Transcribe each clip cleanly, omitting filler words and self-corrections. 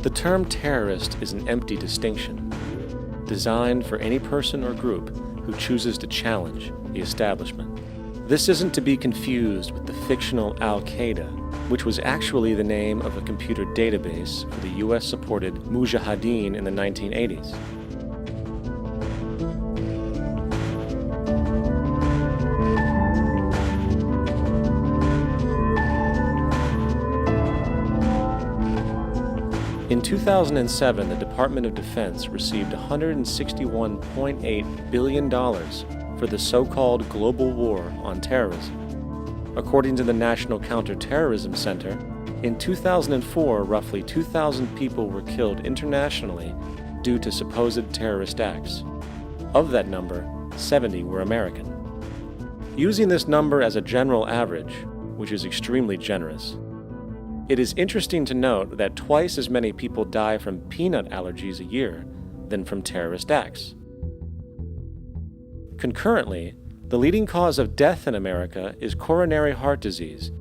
The term terrorist is an empty distinction, designed for any person or group who chooses to challenge the establishment. This isn't to be confused with the fictional Al-Qaeda, which was actually the name of a computer database for the US-supported Mujahideen in the 1980s. In 2007, the Department of Defense received $161.8 billion for the so-called global war on terrorism. According to the National Counterterrorism Center, in 2004, roughly 2,000 people were killed internationally due to supposed terrorist acts. Of that number, 70 were American. Using this number as a general average, which is extremely generous, it is interesting to note that twice as many people die from peanut allergies a year than from terrorist acts. Concurrently, the leading cause of death in America is coronary heart disease,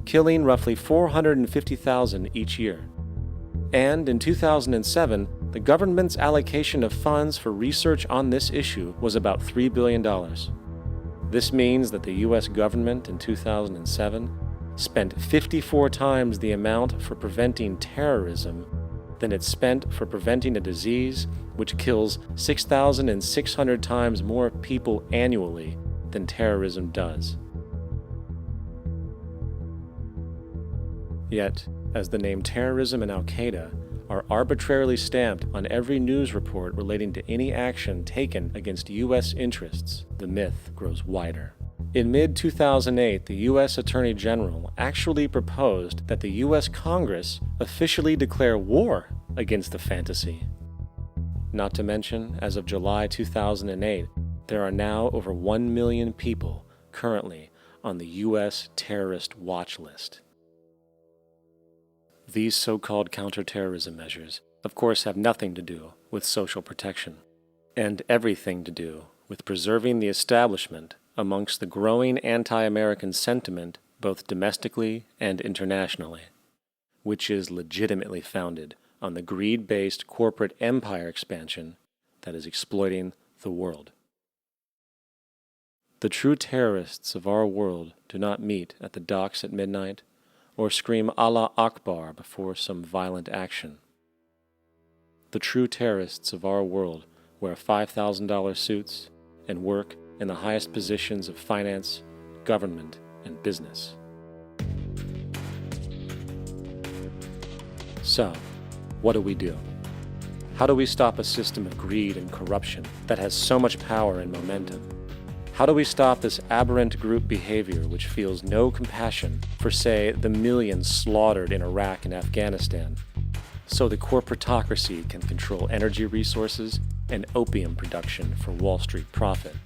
killing roughly 450,000 each year. And in 2007, the government's allocation of funds for research on this issue was about $3 billion. This means that the US government in 2007 spent 54 times the amount for preventing terrorism than it spent for preventing a disease which kills 6,600 times more people annually than terrorism does. Yet, as the name terrorism and Al-Qaeda are arbitrarily stamped on every news report relating to any action taken against US interests, the myth grows wider. In mid-2008, the U.S. Attorney General actually proposed that the U.S. Congress officially declare war against the fantasy. Not to mention, as of July 2008, there are now over 1 million people currently on the U.S. terrorist watch list. These so-called counterterrorism measures, of course, have nothing to do with social protection, and everything to do with preserving the establishment amongst the growing anti-American sentiment both domestically and internationally, which is legitimately founded on the greed-based corporate empire expansion that is exploiting the world. The true terrorists of our world do not meet at the docks at midnight or scream Allah Akbar before some violent action. The true terrorists of our world wear $5,000 suits and work in the highest positions of finance, government, and business. So, what do we do? How do we stop a system of greed and corruption that has so much power and momentum? How do we stop this aberrant group behavior which feels no compassion for, say, the millions slaughtered in Iraq and Afghanistan, so the corporatocracy can control energy resources and opium production for Wall Street profit?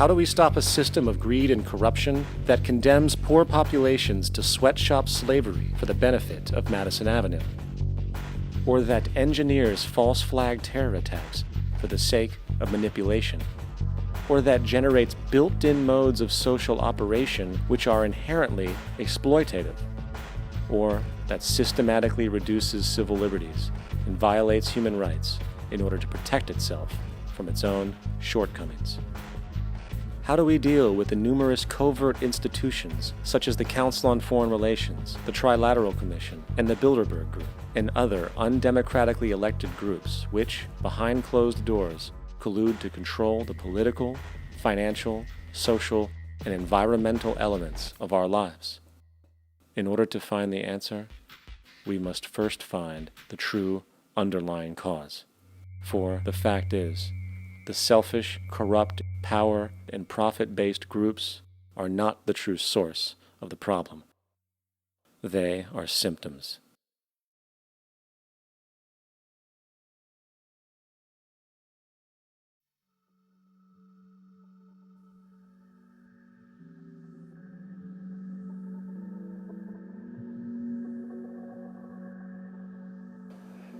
How do we stop a system of greed and corruption that condemns poor populations to sweatshop slavery for the benefit of Madison Avenue? Or that engineers false flag terror attacks for the sake of manipulation? Or that generates built-in modes of social operation which are inherently exploitative? Or that systematically reduces civil liberties and violates human rights in order to protect itself from its own shortcomings? How do we deal with the numerous covert institutions, such as the Council on Foreign Relations, the Trilateral Commission, and the Bilderberg Group, and other undemocratically elected groups which, behind closed doors, collude to control the political, financial, social, and environmental elements of our lives. In order to find the answer, we must first find the true underlying cause. For the fact is, the selfish, corrupt, power, and profit-based groups are not the true source of the problem. They are symptoms.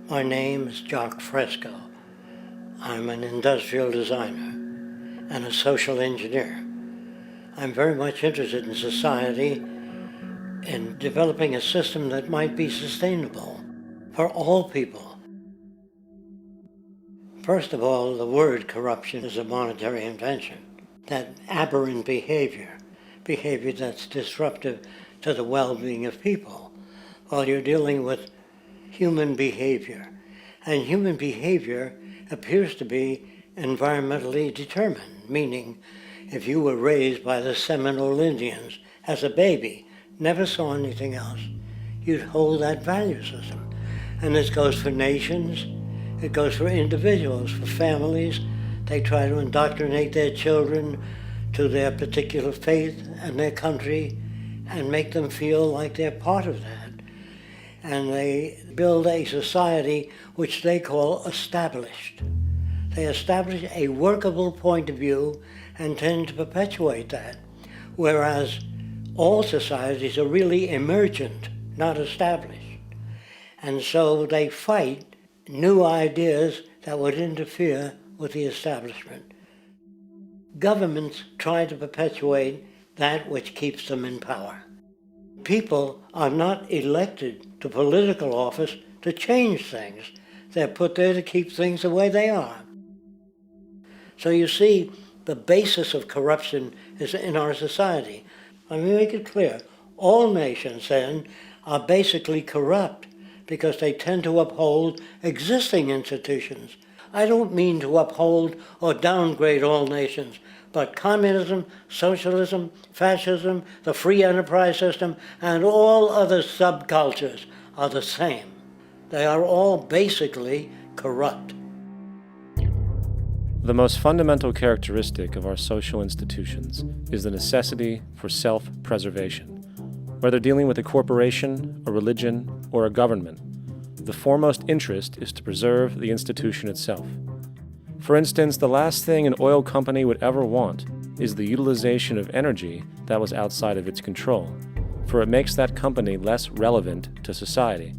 My name is Jock Fresco. I'm an industrial designer and a social engineer. I'm very much interested in society and developing a system that might be sustainable for all people. First of all, the word corruption is a monetary invention. That aberrant behavior that's disruptive to the well-being of people, while you're dealing with human behavior. And human behavior appears to be environmentally determined, meaning if you were raised by the Seminole Indians as a baby, never saw anything else, you'd hold that value system. And this goes for nations, it goes for individuals, for families. They try to indoctrinate their children to their particular faith and their country and make them feel like they're part of that. And they build a society which they call established. They establish a workable point of view and tend to perpetuate that, whereas all societies are really emergent, not established. And so they fight new ideas that would interfere with the establishment. Governments try to perpetuate that which keeps them in power. People are not elected to political office to change things. They're put there to keep things the way they are. So you see, the basis of corruption is in our society. Let me make it clear. All nations, then, are basically corrupt because they tend to uphold existing institutions. I don't mean to uphold or downgrade all nations, but communism, socialism, fascism, the free enterprise system, and all other subcultures are the same. They are all basically corrupt. The most fundamental characteristic of our social institutions is the necessity for self-preservation. Whether dealing with a corporation, a religion, or a government, the foremost interest is to preserve the institution itself. For instance, the last thing an oil company would ever want is the utilization of energy that was outside of its control, for it makes that company less relevant to society.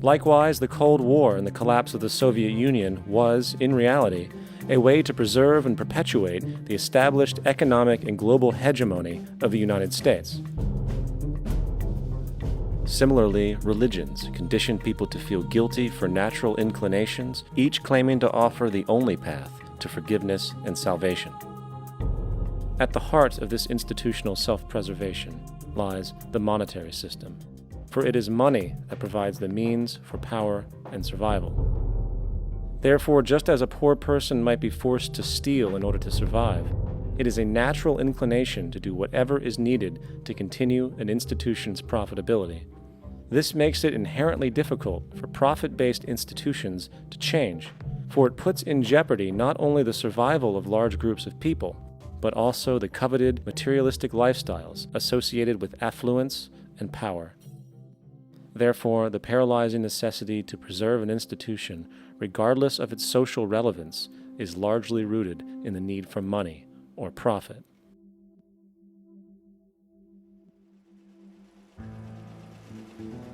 Likewise, the Cold War and the collapse of the Soviet Union was, in reality, a way to preserve and perpetuate the established economic and global hegemony of the United States. Similarly, religions condition people to feel guilty for natural inclinations, each claiming to offer the only path to forgiveness and salvation. At the heart of this institutional self-preservation lies the monetary system, for it is money that provides the means for power and survival. Therefore, just as a poor person might be forced to steal in order to survive, it is a natural inclination to do whatever is needed to continue an institution's profitability. This makes it inherently difficult for profit-based institutions to change, for it puts in jeopardy not only the survival of large groups of people, but also the coveted materialistic lifestyles associated with affluence and power. Therefore, the paralyzing necessity to preserve an institution, regardless of its social relevance, is largely rooted in the need for money or profit.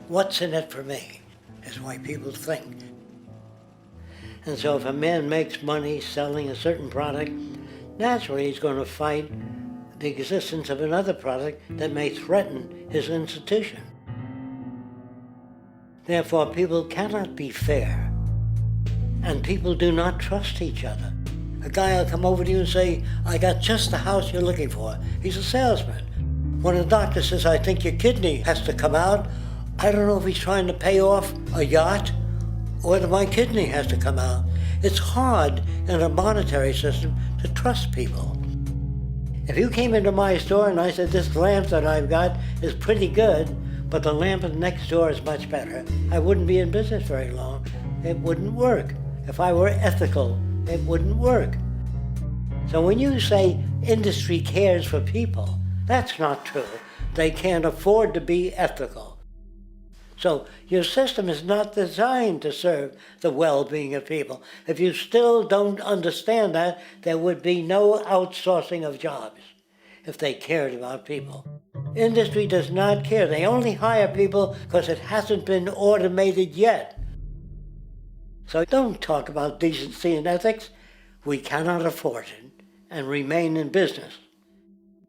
What's in it for me is the way people think. And so if a man makes money selling a certain product, naturally he's going to fight the existence of another product that may threaten his institution. Therefore, people cannot be fair, and people do not trust each other. A guy will come over to you and say, I got just the house you're looking for. He's a salesman. When a doctor says, I think your kidney has to come out, I don't know if he's trying to pay off a yacht or whether my kidney has to come out. It's hard in a monetary system to trust people. If you came into my store and I said, this lamp that I've got is pretty good, but the lamp next door is much better, I wouldn't be in business very long. It wouldn't work. If I were ethical, it wouldn't work. So when you say industry cares for people, that's not true. They can't afford to be ethical. So your system is not designed to serve the well-being of people. If you still don't understand that, there would be no outsourcing of jobs if they cared about people. Industry does not care. They only hire people because it hasn't been automated yet. So don't talk about decency and ethics. We cannot afford it and remain in business.